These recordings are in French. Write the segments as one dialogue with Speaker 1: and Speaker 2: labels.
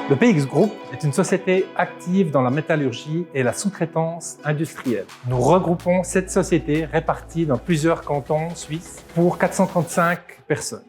Speaker 1: Le PX Group est une société active dans la métallurgie et la sous-traitance industrielle. Nous regroupons 7 sociétés réparties dans plusieurs cantons suisses pour 435 personnes.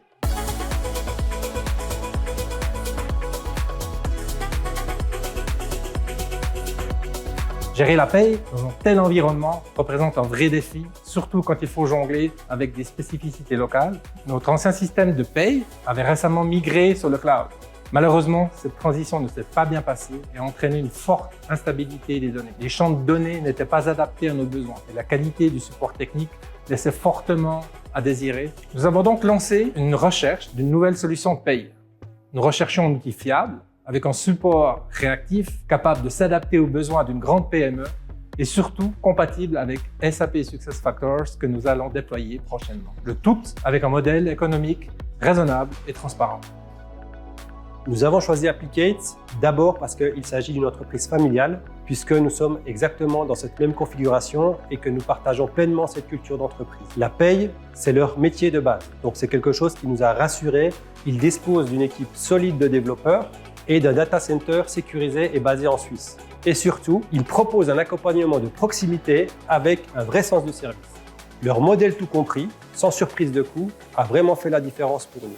Speaker 1: Gérer la paye dans un tel environnement représente un vrai défi, surtout quand il faut jongler avec des spécificités locales. Notre ancien système de paye avait récemment migré sur le cloud. Malheureusement, cette transition ne s'est pas bien passée et a entraîné une forte instabilité des données. Les champs de données n'étaient pas adaptés à nos besoins et la qualité du support technique laissait fortement à désirer. Nous avons donc lancé une recherche d'une nouvelle solution de paye. Nous recherchions un outil fiable, avec un support réactif capable de s'adapter aux besoins d'une grande PME et surtout compatible avec SAP SuccessFactors que nous allons déployer prochainement. Le tout avec un modèle économique raisonnable et transparent.
Speaker 2: Nous avons choisi Applicate d'abord parce qu'il s'agit d'une entreprise familiale, puisque nous sommes exactement dans cette même configuration et que nous partageons pleinement cette culture d'entreprise. La paye, c'est leur métier de base, donc c'est quelque chose qui nous a rassurés. Ils disposent d'une équipe solide de développeurs et d'un data center sécurisé et basé en Suisse. Et surtout, ils proposent un accompagnement de proximité avec un vrai sens du service. Leur modèle tout compris, sans surprise de coût, a vraiment fait la différence pour nous.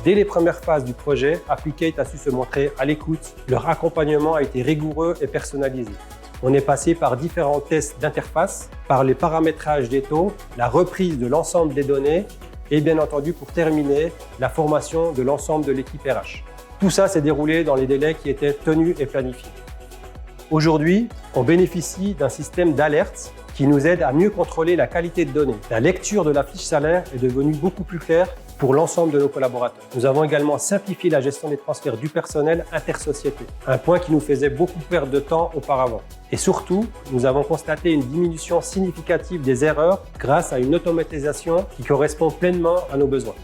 Speaker 2: Dès les premières phases du projet, Applicate a su se montrer à l'écoute. Leur accompagnement a été rigoureux et personnalisé. On est passé par différents tests d'interface, par les paramétrages des taux, la reprise de l'ensemble des données et bien entendu, pour terminer, la formation de l'ensemble de l'équipe RH. Tout ça s'est déroulé dans les délais qui étaient tenus et planifiés. Aujourd'hui, on bénéficie d'un système d'alerte qui nous aide à mieux contrôler la qualité de données. La lecture de la fiche salaire est devenue beaucoup plus claire pour l'ensemble de nos collaborateurs. Nous avons également simplifié la gestion des transferts du personnel intersociété, un point qui nous faisait beaucoup perdre de temps auparavant. Et surtout, nous avons constaté une diminution significative des erreurs grâce à une automatisation qui correspond pleinement à nos besoins.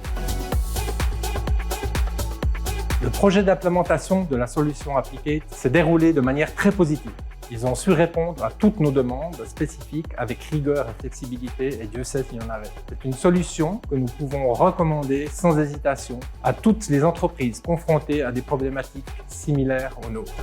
Speaker 1: Le projet d'implémentation de la solution Applicate s'est déroulé de manière très positive. Ils ont su répondre à toutes nos demandes spécifiques avec rigueur et flexibilité, et Dieu sait s'il y en avait. C'est une solution que nous pouvons recommander sans hésitation à toutes les entreprises confrontées à des problématiques similaires aux nôtres.